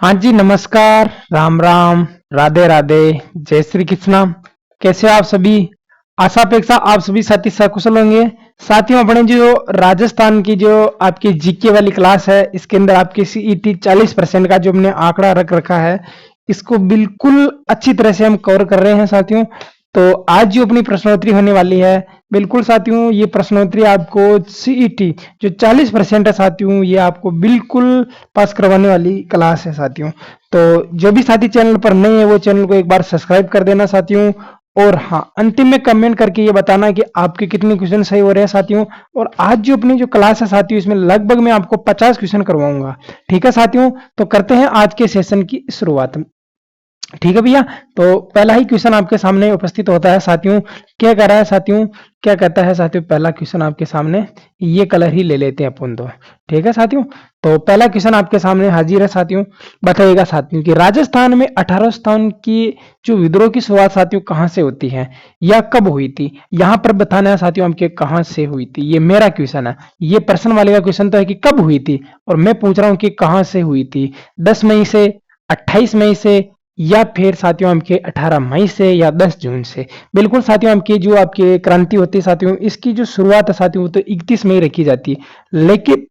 हाँ जी, नमस्कार, राम राम, राधे राधे, जय श्री कृष्णा। कैसे हो आप सभी? आशा अपेक्षा आप सभी साथी सकुशल होंगे। साथियों, अपने जो राजस्थान की जो आपकी जीके वाली क्लास है, इसके अंदर आपकी सीईटी 40% का जो हमने आंकड़ा रख रखा है, इसको बिल्कुल अच्छी तरह से हम कवर कर रहे हैं साथियों। तो आज जो अपनी प्रश्नोत्तरी होने वाली है, बिल्कुल साथियों, ये प्रश्नोत्तरी आपको सीईटी जो 40% है साथियों, ये आपको बिल्कुल पास करवाने वाली क्लास है साथियों। तो जो भी साथी चैनल पर नए हैं वो चैनल को एक बार सब्सक्राइब कर देना साथियों। और हाँ, अंतिम में कमेंट करके ये बताना कि आपके कितने क्वेश्चन सही हो रहे हैं साथियों। और आज जो अपनी जो क्लास है साथियों, इसमें लगभग मैं आपको 50 क्वेश्चन करवाऊंगा। ठीक है साथियों, तो करते हैं आज के सेशन की शुरुआत। ठीक है भैया। तो पहला ही क्वेश्चन आपके सामने उपस्थित होता है साथियों। क्या कह रहा है साथियों? क्या कहता है साथियों? पहला क्वेश्चन आपके सामने, ये कलर ही ले लेते हैं अपन तो। ठीक है साथियों, तो पहला क्वेश्चन आपके सामने हाजिर है साथियों। बताइएगा साथियों कि राजस्थान में 1857 की जो विद्रोह की शुरुआत साथियों कहाँ से होती है या कब हुई थी? यहाँ पर बताना है साथियों हमके कहाँ से हुई थी। ये मेरा क्वेश्चन है, ये पर्सन वाले का क्वेश्चन तो है कि कब हुई थी, और मैं पूछ रहा हूँ कि कहाँ से हुई थी। 10 मई से, 28 मई से, या फिर साथियों आपके 18 मई से, या 10 जून से। बिल्कुल साथियों, आपकी जो आपकी क्रांति होती है साथियों, इसकी जो शुरुआत है साथियों वो तो 31 मई रखी जाती है। लेकिन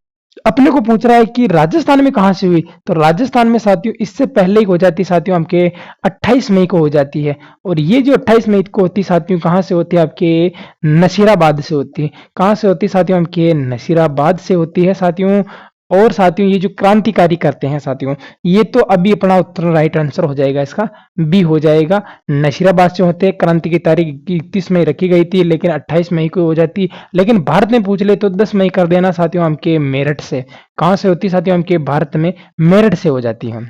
अपने को पूछ रहा है कि राजस्थान में कहां से हुई, तो राजस्थान में साथियों इससे पहले ही हो जाती साथियों आपके 28 मई को हो जाती है। और ये जो 28 मई को होती साथियों कहां से होती है? आपके नसीराबाद से होती है। कहां से होती साथियों? आपके नसीराबाद से होती है साथियों। और साथियों ये जो क्रांतिकारी करते हैं साथियों, ये तो अभी अपना उत्तर राइट आंसर हो जाएगा, इसका बी हो जाएगा। नशीराबाद से होते हैं। क्रांति की तारीख 31 मई रखी गई थी, लेकिन 28 मई को हो जाती। लेकिन भारत में पूछ ले तो 10 मई कर देना साथियों हमके मेरठ से। कहां से होती साथियों? हमके भारत में मेरठ से हो जाती है।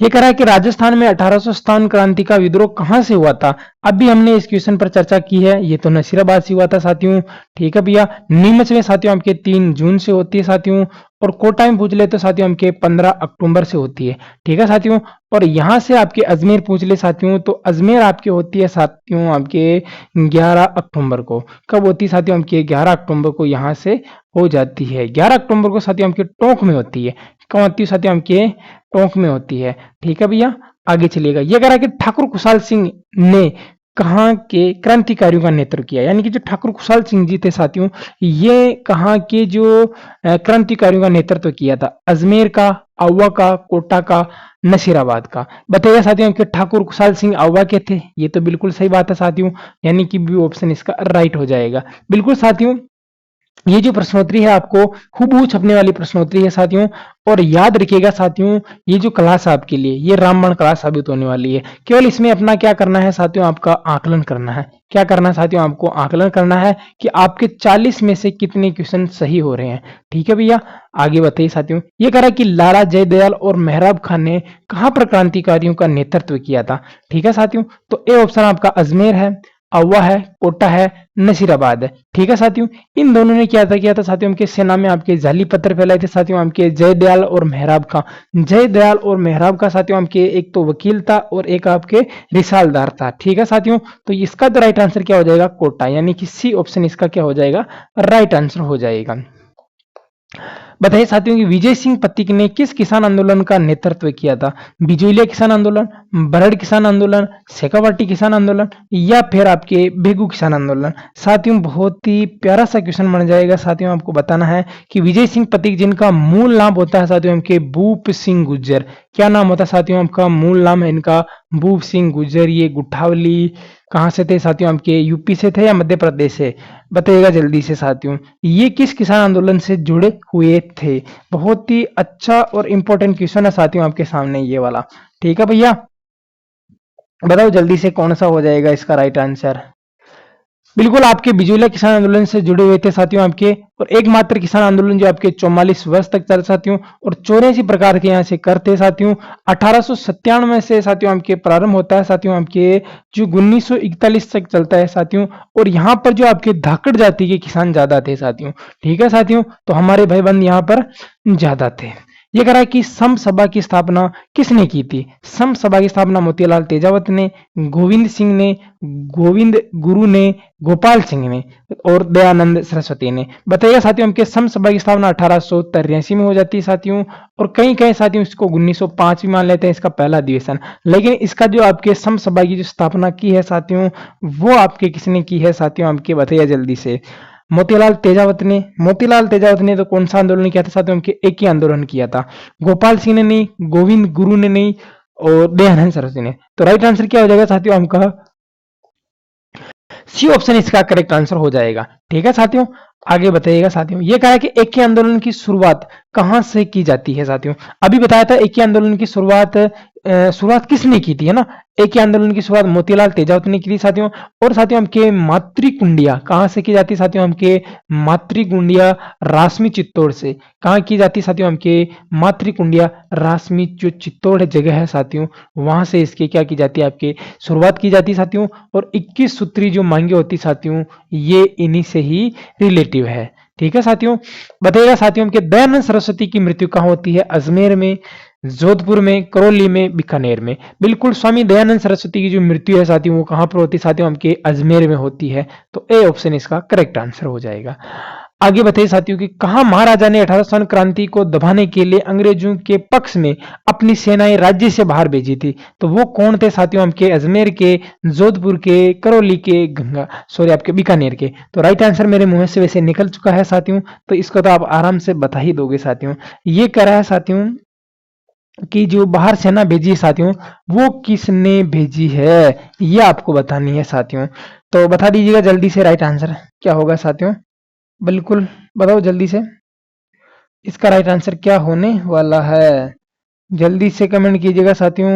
ये कह रहा है कि राजस्थान में 1857 क्रांति का विद्रोह कहां से हुआ था? अभी हमने इस क्वेश्चन पर चर्चा की है, ये तो नसीराबाद से हुआ था साथियों। ठीक है भैया। नीमच में साथियों आपके 3 जून से होती है साथियों। और कोटा में पूछ ले तो साथियों हमके 15 अक्टूबर से होती है। ठीक है साथियों। और यहां से आपके अजमेर पूछ ले साथियों, तो अजमेर आपके होती है साथियों आपके 11 अक्टूबर को। कब होती है साथियों? हमके 11 अक्टूबर को यहां से हो जाती है। 11 अक्टूबर को साथियों हमके टोंक में होती है। कौन होती है साथियों? हमके टोंक में होती है। ठीक है भैया, आगे चलिएगा। ये कह रहा है कि ठाकुर खुशहाल सिंह ने कहाँ के क्रांतिकारियों का नेतृत्व किया? यानी कि जो ठाकुर खुशहाल सिंह जी थे साथियों, ये कहाँ के जो क्रांतिकारियों का नेतृत्व किया था? अजमेर का, आवा का, कोटा का, नसीराबाद का। बताइए साथियों कि ठाकुर खुशहाल सिंह आवा के थे। ये तो बिल्कुल सही बात है साथियों, यानी कि बी ऑप्शन इसका राइट हो जाएगा। बिल्कुल साथियों, ये जो प्रश्नोत्तरी है आपको हूबहू छपने वाली प्रश्नोत्तरी है साथियों। और याद रखिएगा साथियों, ये जो क्लास आपके लिए ये रामबाण क्लास साबित होने वाली है। केवल इसमें अपना क्या करना है साथियों? आपका आकलन करना है। क्या करना है साथियों? आपको आकलन करना है कि आपके 40 में से कितने क्वेश्चन सही हो रहे हैं। ठीक है भैया, आगे बताइए साथियों। ये कह रहा है कि लाला जयदयाल और मेहराब खान ने कहां पर क्रांतिकारियों का नेतृत्व किया था? ठीक है साथियों, तो ए ऑप्शन आपका अजमेर है, अव्वा है, कोटा है, नसीराबाद है। ठीक है साथियों, इन दोनों ने किया था साथियों हमके सेना में आपके जाली पत्र फैलाए थे साथियों हमके जयदयाल और मेहराब का। जयदयाल और मेहराब का साथियों हमके एक तो वकील था और एक आपके रिसालदार था। ठीक है साथियों, तो इसका तो राइट आंसर क्या हो जाएगा? कोटा, यानी कि सी ऑप्शन इसका क्या हो जाएगा? राइट आंसर हो जाएगा। बताइए साथियों कि विजय सिंह पत्तिक ने किस किसान आंदोलन का नेतृत्व किया था? बिजोलिया किसान आंदोलन, बरड़ किसान आंदोलन, शेखावाटी किसान आंदोलन, या फिर आपके भेगू किसान आंदोलन। साथियों बहुत ही प्यारा सा क्वेश्चन बन जाएगा साथियों। आपको बताना है कि विजय सिंह पत्तिक जिनका मूल नाम होता है साथियों इनके भूप सिंह गुज्जर। क्या नाम होता है साथियों? आपका मूल नाम है इनका भूप सिंह गुज्जर। ये गुठावली कहाँ से थे साथियों? आपके यूपी से थे या मध्य प्रदेश से? बताइएगा जल्दी से साथियों। ये किस किसान आंदोलन से जुड़े हुए थे? बहुत ही अच्छा और इंपॉर्टेंट क्वेश्चन है साथियों आपके सामने ये वाला। ठीक है भैया, बताओ जल्दी से कौन सा हो जाएगा इसका राइट आंसर? बिल्कुल आपके बिजोलिया किसान आंदोलन से जुड़े हुए थे साथियों आपके। और एकमात्र किसान आंदोलन जो आपके 44 वर्ष तक चल साथियों, और 84 प्रकार के यहाँ से कर थे साथियों। 1897 से साथियों आपके प्रारंभ होता है साथियों आपके, जो 1941 तक चलता है साथियों। और यहाँ पर जो आपके धाकड़ जाति के किसान ज्यादा थे साथियों। ठीक है साथियों, तो हमारे भाई बंद यहाँ पर ज्यादा थे। ये कह रहा है कि सम सभा की स्थापना किसने की थी? सम सभा की स्थापना मोतीलाल तेजावत ने, गोविंद सिंह ने, गोविंद गुरु ने, गोपाल सिंह ने और दयानंद सरस्वती ने। बताइएगा साथियों, हमके सम सभा की स्थापना 1883 में हो जाती है साथियों, और कई कई साथियों इसको 1905 भी मान लेते हैं इसका पहला अधिवेशन। लेकिन इसका जो आपके सम सभा की जो स्थापना की है साथियों, वो आपके किसने की है साथियों, हमके बताइए जल्दी से। मोतीलाल तेजावत ने। मोतीलाल तेजावत ने तो कौन सा आंदोलन किया था साथियों, हमके एक ही आंदोलन किया था। गोपाल सिंह ने नहीं, गोविंद गुरु ने नहीं और दयानंद सरस्वती ने। तो राइट आंसर क्या हो जाएगा साथियों, हमका सी ऑप्शन इसका करेक्ट आंसर हो जाएगा। ठीक है साथियों, आगे बताइएगा साथियों। ये कहा है कि एक ही आंदोलन की शुरुआत कहां से की जाती है साथियों। अभी बताया था एक ही आंदोलन की शुरुआत किसने की थी, है ना। एक ही आंदोलन की शुरुआत मोतीलाल तेजावत ने की थी साथियों। और साथियों हमके मातृकुंडिया कहां से की जाती है साथियों, हमके मातृकुंडिया रासमी चित्तौड़ से। कहां की जाती है साथियों, हमके मातृकुंडिया रासमी जो चित्तौड़ जगह है साथियों, वहां से इसके क्या की जाती है, आपके शुरुआत की जाती है साथियों। और 21 सूत्री जो मांगे होती साथियों, ये इन्हीं से ही रिलेटिव है। ठीक है साथियों, बताइएगा साथियों कि दयानंद सरस्वती की मृत्यु कहां होती है? अजमेर में, जोधपुर में, करौली में, बीकानेर में। बिल्कुल, स्वामी दयानंद सरस्वती की जो मृत्यु है साथियों, वो कहां पर होती है साथियों, हमके अजमेर में होती है। तो ए ऑप्शन इसका करेक्ट आंसर हो जाएगा। आगे बताइए साथियों कि कहा महाराजा ने 1857 क्रांति को दबाने के लिए अंग्रेजों के पक्ष में अपनी सेनाएं राज्य से बाहर भेजी थी। तो वो कौन थे साथियों, हमके अजमेर के, जोधपुर के, करौली के, आपके बीकानेर के। तो राइट आंसर मेरे मुंह से वैसे निकल चुका है साथियों, तो इसको तो आप आराम से बता ही दोगे साथियों। ये कह रहा है साथियों कि जो बाहर सेना भेजी है साथियों, वो किसने भेजी है, ये आपको बतानी है साथियों। तो बता दीजिएगा जल्दी से राइट आंसर क्या होगा साथियों, बिल्कुल बताओ जल्दी से इसका राइट आंसर क्या होने वाला है। जल्दी से कमेंट कीजिएगा साथियों।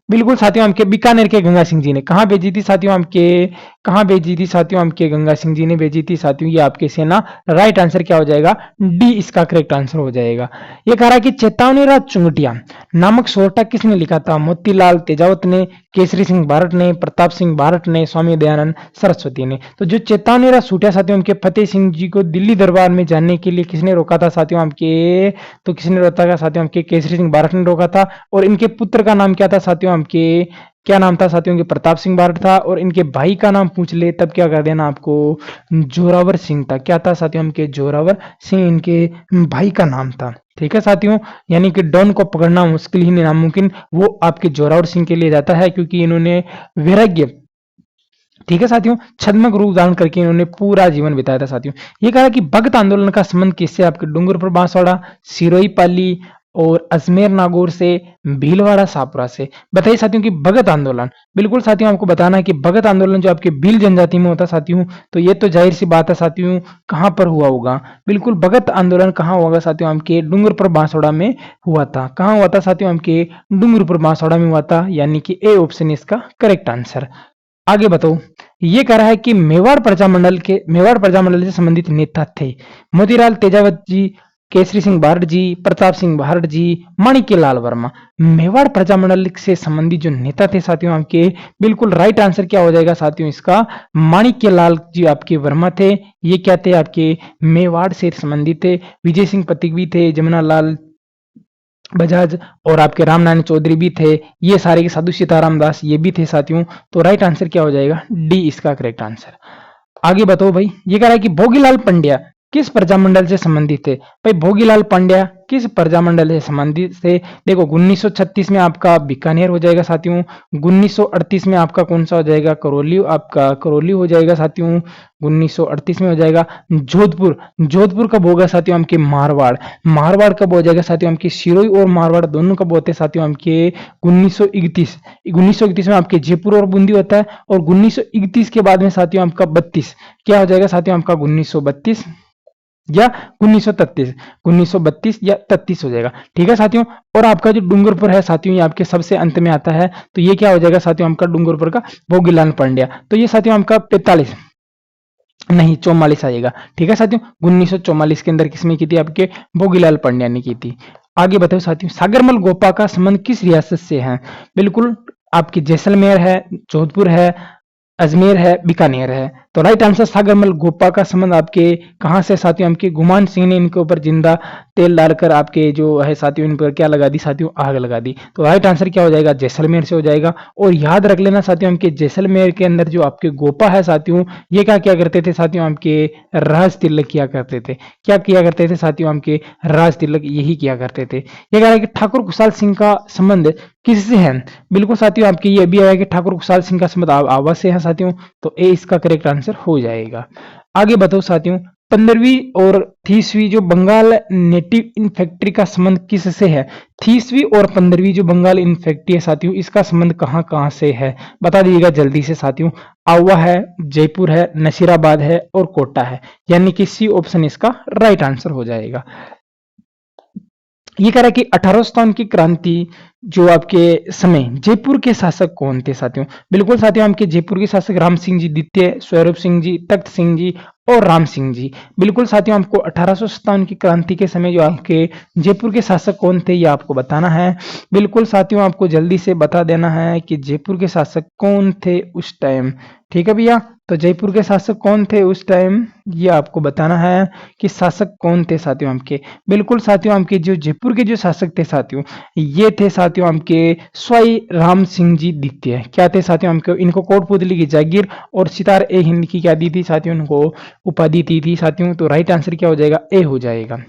बिल्कुल साथियों, हमके बीकानेर के गंगा सिंह जी ने। कहाँ भेजी थी साथियों, हमके कहाँ भेजी थी साथियों, हमके गंगा सिंह जी ने भेजी थी साथियों। ये आपके सेना। राइट आंसर क्या हो जाएगा, डी इसका करेक्ट आंसर हो जाएगा। ये कह रहा है कि चेतावनी रात चुंगटिया नामक सोरठा किसने लिखा था? मोतीलाल तेजावत ने, केसरी सिंह भारत ने, प्रताप सिंह भारत ने, स्वामी दयानंद सरस्वती ने। तो जो चेतावनी रात छूटा साथियों, हमके फतेह सिंह जी को दिल्ली दरबार में जाने के लिए किसने रोका था साथियों, हमके तो किसने रोका था साथियों, हमके केसरी सिंह भारत ने रोका था। और इनके पुत्र का नाम क्या था साथियों, हमके क्या नाम था साथियों, के प्रताप सिंह भारत था। और इनके भाई का नाम पूछ ले तब क्या कर देना आपको, जोरावर सिंह था। क्या था साथियों, हमके जोरावर सिंह इनके भाई का नाम था। ठीक है साथियों, यानी कि डॉन को पकड़ना मुश्किल ही नहीं नामुमकिन, वो आपके जोरावर सिंह के लिए जाता है, क्योंकि इन्होंने वैराग्य, ठीक है साथियों, छद्मक रूप धारण करके इन्होंने पूरा जीवन बिताया था साथियों। ये कहा कि भगत आंदोलन का संबंध किससे? आपके डूंगरपुर बांसवाड़ा, सिरोही पाली और अजमेर नागौर से, भीलवाड़ा सापुरा से। बताइए साथियों कि भगत आंदोलन, बिल्कुल साथियों आपको बताना है कि भगत आंदोलन जो आपके भील जनजाति में होता साथियों, तो ये तो जाहिर सी बात है साथियों, कहां पर हुआ होगा? बिल्कुल, भगत आंदोलन कहां होगा साथियों, हमके डूंगरपुर बांसवाड़ा में हुआ था। कहां हुआ था साथियों, हमके डूंगरपुर बांसवाड़ा में हुआ था, यानी कि ए ऑप्शन इसका करेक्ट आंसर। आगे बताओ, ये कह रहा है कि मेवाड़ प्रजामंडल से संबंधित नेता थे मोतीलाल तेजावत जी, केसरी सिंह भारत जी, प्रताप सिंह भारत जी, माणिक्यलाल वर्मा। मेवाड़ प्रजामंडल से संबंधित जो नेता थे साथियों आपके, बिल्कुल राइट आंसर क्या हो जाएगा साथियों इसका, माणिक्यलाल जी आपके वर्मा थे। ये क्या थे, आपके मेवाड़ से संबंधित थे। विजय सिंह पथिक भी थे, जमुना लाल बजाज और आपके रामनारायण चौधरी भी थे। ये सारे के साधु सीताराम दास ये भी थे साथियों। तो राइट आंसर क्या हो जाएगा, डी इसका करेक्ट आंसर। आगे बताओ भाई, ये कह रहा है कि भोगीलाल पंड्या किस प्रजामंडल से संबंधित थे? भाई भोगीलाल पंड्या किस प्रजामंडल से संबंधित थे? देखो 1936 में आपका बीकानेर हो जाएगा साथियों। 1938 में आपका कौन सा हो जाएगा, करौली हो जाएगा साथियों। 1938 में हो जाएगा जोधपुर कब होगा साथियों, हमके मारवाड़ कब हो जाएगा साथियों, हमके सिरोही और मारवाड़ दोनों कब होते हैं साथियों, हमके 1931 में आपके जयपुर और बूंदी होता है। और 1931 के बाद में साथियों आपका 32 क्या हो जाएगा साथियों, आपका 1932 या 1932 या 33 हो जाएगा। ठीक है साथियों, और आपका जो डूंगरपुर है साथियों, ये आपके सबसे अंत में आता है। तो ये क्या हो जाएगा साथियों, आपका डूंगरपुर का भोगीलाल पंड्या। तो ये साथियों आपका 45 नहीं 44 आएगा। ठीक है साथियों, 1944 के अंदर किसने की थी, आपके भोगीलाल पंड्या ने की थी। आगे बताओ साथियों, सागरमल गोपा का संबंध किस रियासत से है? बिल्कुल आपकी जैसलमेर है, जोधपुर है, अजमेर है, बीकानेर है। तो राइट आंसर सागरमल गोपा का संबंध आपके कहाँ से साथियों, आपके गुमान सिंह ने इनके ऊपर जिंदा तेल डालकर आपके जो है साथियों इन पर क्या लगा दी साथियों, आग लगा दी। तो राइट आंसर क्या हो जाएगा, जैसलमेर से हो जाएगा। और याद रख लेना साथियों, आपके जैसलमेर के अंदर जो आपके गोपा है साथियों, ये क्या क्या करते थे साथियों, आपके राज तिलक किया करते थे। क्या किया करते थे साथियों, आपके राज तिलक यही किया करते थे। ये कह रहा है कि ठाकुर खुशहाल सिंह का संबंध किससे है। बिल्कुल साथियों, आपके ये भी आया कि ठाकुर खुशहाल सिंह का संबंध आवाज से है साथियों। तो ए इसका करेक्ट आंसर हो जाएगा। आगे बताओ साथियों, 15वीं और 30वीं जो बंगाल नेटिव इन्फेक्ट्री का संबंध किससे है। 30वीं और 15वीं जो बंगाल इन्फेक्ट्री है साथियों, इसका संबंध कहाँ कहाँ से है, बता दीजिएगा जल्दी से साथियों। आवा है, जयपुर है, नसीराबाद है और कोटा है। यानी कि सी ऑप्शन इसका राइट आंसर हो जाएगा। ये कह रहा है कि 1857 की क्रांति जो आपके समय जयपुर के शासक कौन थे साथियों। बिल्कुल साथियों, आपके जयपुर के शासक राम सिंह जी द्वितीय, स्वरूप सिंह जी, तख्त सिंह जी और राम सिंह जी। बिल्कुल साथियों, आपको 1857 की क्रांति के समय जो आपके जयपुर के शासक कौन थे ये आपको बताना है। बिल्कुल साथियों, आपको जल्दी से बता देना है कि जयपुर के शासक कौन थे उस टाइम। ठीक है भैया, तो जयपुर के शासक कौन थे उस टाइम ये आपको बताना है कि शासक कौन थे साथियों आपके। बिल्कुल साथियों, आपके जो जयपुर के जो शासक थे साथियों, ये थे साथियों आपके स्वाई राम सिंह जी द्वितीय। क्या थे साथियों, हमको इनको कोटपुतली की जागीर और सितार ए हिंद की क्या दी थी साथियों, इनको उपाधि दी थी साथियों। तो राइट आंसर क्या हो जाएगा, ए हो जाएगा।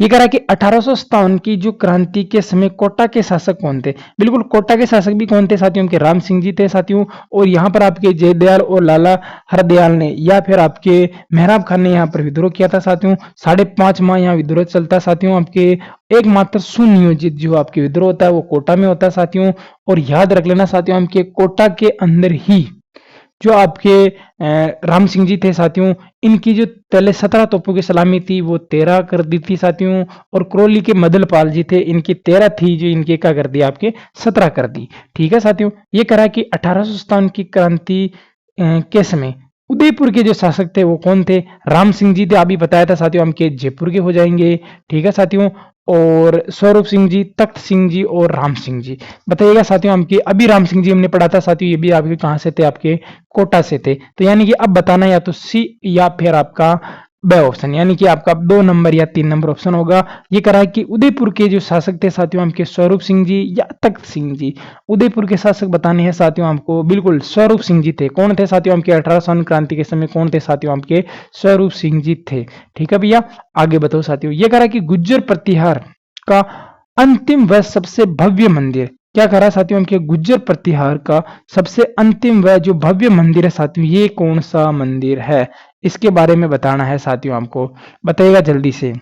ये कह रहा है कि 1857 की जो क्रांति के समय कोटा के शासक कौन थे। बिल्कुल, कोटा के शासक भी कौन थे साथियों, के राम सिंह जी थे साथियों। और यहाँ पर आपके जयदयाल और लाला हरदयाल ने या फिर आपके मेहराब खान ने यहाँ पर विद्रोह किया था साथियों। 5.5 माह यहाँ विद्रोह चलता साथियों। आपके एकमात्र सुनियोजित जो आपके विद्रोह होता है वो कोटा में होता है साथियों। और याद रख लेना साथियों, आपके कोटा के अंदर ही जो आपके राम सिंह जी थे साथियों, इनकी जो पहले 17 तोपों की सलामी थी वो 13 कर दी थी साथियों। और क्रोली के मदलपाल जी थे, इनकी 13 थी जो इनके क्या कर दी आपके 17 कर दी। ठीक है साथियों, ये करा कि 1857 की क्रांति के समय उदयपुर के जो शासक थे वो कौन थे, राम सिंह जी थे, अभी बताया था साथियों, हम के जयपुर के हो जाएंगे। ठीक है साथियों, और स्वरूप सिंह जी, तख्त सिंह जी और राम सिंह जी। बताइएगा साथियों, हमके अभी राम सिंह जी हमने पढ़ा था साथियों, ये भी आपके कहां से थे, आपके कोटा से थे। तो यानी कि अब बताना या तो सी या फिर आपका ब ऑप्शन, यानी कि आपका 2 नंबर या 3 नंबर ऑप्शन होगा। ये करा है कि उदयपुर के जो शासक थे साथियों, हमके स्वरूप सिंह जी या तख्त सिंह जी। उदयपुर के शासक बताने हैं साथियों हमको। बिल्कुल स्वरूप सिंह जी थे। कौन थे साथियों, हमके 1857 क्रांति के समय कौन थे साथियों, हमके स्वरूप सिंह जी थे। ठीक है भैया, आगे बताओ साथियों। ये करा कि गुज्जर प्रतिहार का अंतिम व सबसे भव्य मंदिर, क्या करा साथियों, उनके गुज्जर प्रतिहार का सबसे अंतिम व जो भव्य मंदिर है साथियों, ये कौन सा मंदिर है, इसके बारे में बताना है साथियों हमको। बताइएगा जल्दी से,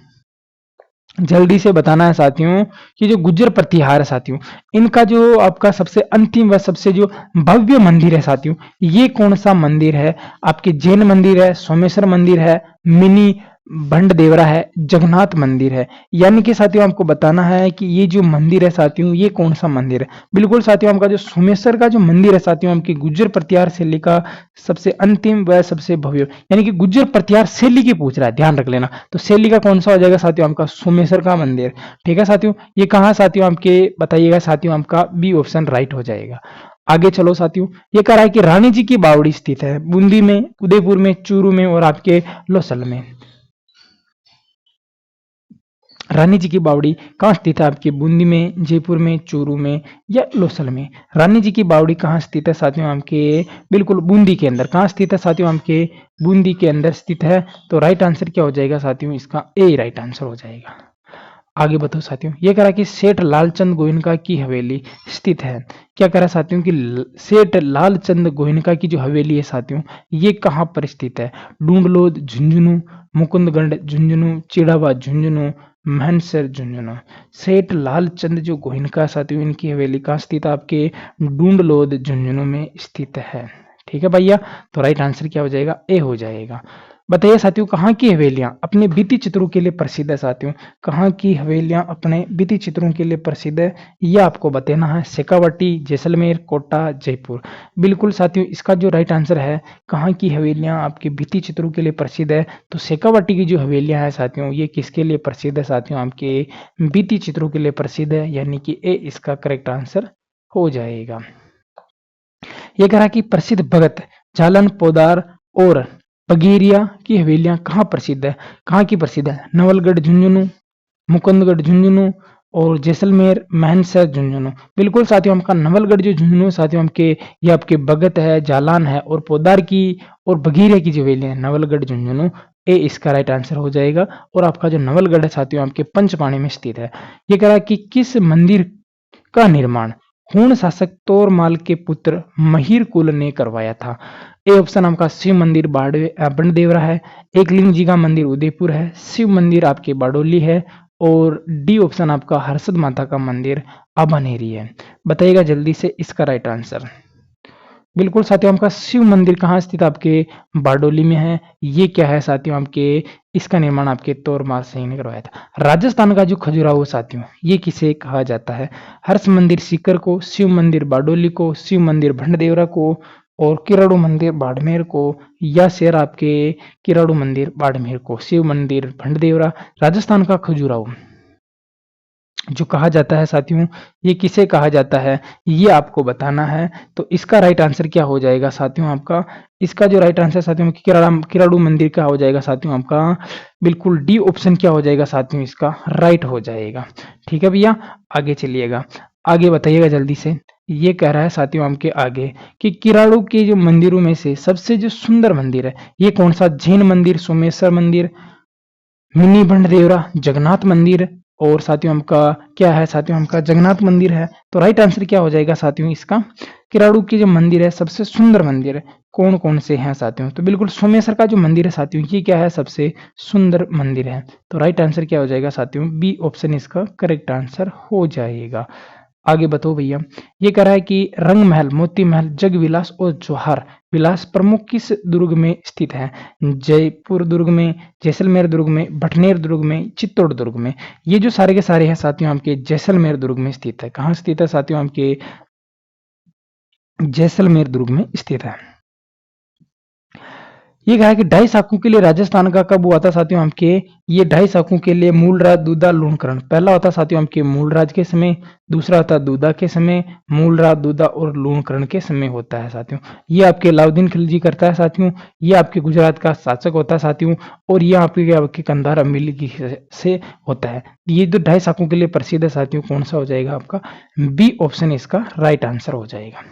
जल्दी से बताना है साथियों कि जो गुज्जर प्रतिहार है साथियों, इनका जो आपका सबसे अंतिम व सबसे जो भव्य मंदिर है साथियों, ये कौन सा मंदिर है। आपके जैन मंदिर है, सोमेश्वर मंदिर है, मिनी भंड देवरा है, जगन्नाथ मंदिर है। यानी कि साथियों आपको बताना है कि ये जो मंदिर है साथियों, ये कौन सा मंदिर है। बिल्कुल साथियों, आपका जो सोमेश्वर का जो मंदिर है साथियों, आपके गुज्जर प्रतिहार शैली का सबसे अंतिम व सबसे भव्य, यानी कि गुज्जर प्रतिहार शैली की पूछ रहा है, ध्यान रख लेना। तो शैली का कौन सा हो जाएगा साथियों, आपका सोमेश्वर का मंदिर। ठीक है साथियों, ये कहाँ साथियों आपके बताइएगा साथियों, आपका बी ऑप्शन राइट हो जाएगा। आगे चलो साथियों, ये कह रहा है कि रानी जी की बावड़ी स्थित है बूंदी में, उदयपुर में, चूरू में और आपके लोसल में। रानी जी की बावड़ी कहाँ स्थित है, आपके बूंदी में, जयपुर में, चूरू में या लोसल में। रानी जी की बावड़ी कहाँ स्थित है साथियों, आपके बिल्कुल बूंदी के अंदर। कहाँ स्थित है साथियों, आपके बूंदी के अंदर स्थित है। तो राइट आंसर क्या हो जाएगा साथियों, इसका ए राइट आंसर हो जाएगा। आगे बताओ साथियों, ये कह रहा कि सेठ लालचंद गोयनका की हवेली स्थित है। क्या कह रहा साथियों कि सेठ लालचंद गोयनका की जो हवेली है साथियों, ये कहाँ पर स्थित है। ढूंढलोद झुंझुनू, मुकुंदगढ़ झुंझुनू, चिड़ावा झुंझुनू, महनसर झुंझुनू। सेठ लालचंद जो गोयनका साथियों, इनकी हवेली कहाँ स्थित है, आपके ढूंढलोद झुंझुनू में स्थित है। ठीक है भैया, तो राइट आंसर क्या हो जाएगा, ए हो जाएगा। बताइए साथियों, कहाँ की हवेलियां अपने भित्ति चित्रों के लिए प्रसिद्ध है साथियों। कहाँ की हवेलियां अपने भित्ति चित्रों के लिए प्रसिद्ध है, यह आपको बताना है। शेखावाटी, जैसलमेर, कोटा, जयपुर। बिल्कुल साथियों, इसका जो राइट आंसर है, कहाँ की हवेलियां आपके भित्ति चित्रों के लिए प्रसिद्ध है, तो शेखावाटी की जो हवेलियां हैं साथियों, ये किसके लिए प्रसिद्ध है साथियों, आपके भित्ति चित्रों के लिए प्रसिद्ध है। यानी कि ए इसका करेक्ट आंसर हो जाएगा। ये कह रहा है कि प्रसिद्ध भगत जालन पोदार और बगेरिया की हवेलियां कहाँ प्रसिद्ध है, कहाँ की प्रसिद्ध है, नवलगढ़ झुंझुनू, मुकुंदगढ़ झुंझुनू और जैसलमेर महनसर झुंझुनू। बिल्कुल साथियों, आपका नवलगढ़ जो झुंझुनू साथियों आपके ये आपके भगत है, जालान है और पोदार की और बघीरिया की जो हवेली है नवलगढ़ झुंझुनू, ए इसका राइट आंसर हो जाएगा। और आपका जो नवलगढ़ है साथियों आपके पंचपाणी में स्थित है। ये कह रहा है कि किस मंदिर का निर्माण हूण शासक तोरमाल के पुत्र महिर कुल ने करवाया था। ए ऑप्शन आपका शिव मंदिर बंडदेवरा है, एकलिंग जी का मंदिर उदयपुर है, शिव मंदिर आपके बाडोली है और डी ऑप्शन आपका हर्षद माता का मंदिर अबनेरी है। बताइएगा जल्दी से इसका राइट आंसर। बिल्कुल साथियों, आपका शिव मंदिर कहाँ स्थित आपके बारडोली में है। ये क्या है साथियों आपके, इसका निर्माण आपके तोरमाल सिंह ने करवाया था। राजस्थान का जो खजुराहो साथियों ये किसे कहा जाता है, हर्ष मंदिर सीकर को, शिव मंदिर बारडोली को, शिव मंदिर भंडदेवरा को और किराड़ू मंदिर बाड़मेर को, या शेर आपके किराड़ू मंदिर बाड़मेर को। शिव मंदिर भंडदेवरा राजस्थान का खजुराहो जो कहा जाता है साथियों, ये किसे कहा जाता है ये आपको बताना है। तो इसका राइट आंसर क्या हो जाएगा साथियों आपका, इसका जो राइट आंसर साथियों किराड़ू मंदिर का हो जाएगा साथियों आपका, बिल्कुल डी ऑप्शन क्या हो जाएगा साथियों इसका राइट हो जाएगा। ठीक है भैया, आगे चलिएगा, आगे बताइएगा जल्दी से। ये कह रहा है साथियों आपके आगे कि किराड़ू के जो मंदिरों में से सबसे जो सुंदर मंदिर है ये कौन सा, जैन मंदिर, सोमेश्वर मंदिर, मिनी भंडदेवरा, जगन्नाथ मंदिर और साथियों हमका क्या है, साथियों हमका जगन्नाथ मंदिर है। तो राइट आंसर क्या हो जाएगा साथियों इसका, किराड़ू की जो मंदिर है सबसे सुंदर मंदिर है कौन कौन से हैं साथियों, तो बिल्कुल सोमेश्वर का जो मंदिर है साथियों ये क्या है सबसे सुंदर मंदिर है। तो राइट आंसर क्या हो जाएगा साथियों, बी ऑप्शन इसका करेक्ट आंसर हो जाएगा। आगे बताओ भैया, ये कह रहा है कि रंग महल, मोती महल, जग विलास और जौहर विलास प्रमुख किस दुर्ग में स्थित है, जयपुर दुर्ग में, जैसलमेर दुर्ग में, भटनेर दुर्ग में, चित्तौड़ दुर्ग में। ये जो सारे के सारे हैं साथियों आपके जैसलमेर दुर्ग में स्थित है। कहाँ स्थित है साथियों आपके जैसलमेर दुर्ग में स्थित है। ये कहा कि ढाई साखों के लिए राजस्थान का कब हुआ था साथियों आपके, ये ढाई साखों के लिए मूलराज, दूधा, लूणकरण। पहला होता साथियों आपके मूलराज के समय, दूसरा होता दूधा के समय, मूलराज, दूधा और लूणकरण के समय होता है साथियों। ये आपके अलाउद्दीन खिलजी करता है साथियों, ये आपके गुजरात का शासक होता है साथियों और ये आपके कंधार अमीरी से होता है। ये जो ढाई साखों के लिए प्रसिद्ध है साथियों, कौन सा हो जाएगा आपका, बी ऑप्शन इसका राइट आंसर हो जाएगा।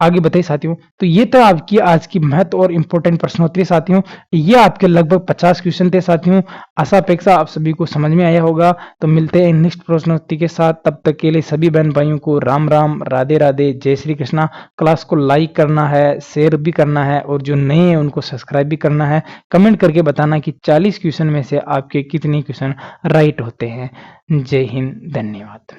आगे बताइए साथियों, तो ये तो आपकी आज की महत्व और इंपॉर्टेंट प्रश्नोत्तरी साथियों, ये आपके लगभग 50 क्वेश्चन थे साथियों। आशा अपेक्षा आप सभी को समझ में आया होगा। तो मिलते हैं नेक्स्ट प्रश्नोत्तरी के साथ, तब तक के लिए सभी बहन भाइयों को राम राम, राधे राधे, जय श्री कृष्णा। क्लास को लाइक करना है, शेयर भी करना है और जो नए हैं उनको सब्सक्राइब भी करना है। कमेंट करके बताना कि 40 क्वेश्चन में से आपके कितने क्वेश्चन राइट होते हैं। जय हिंद, धन्यवाद।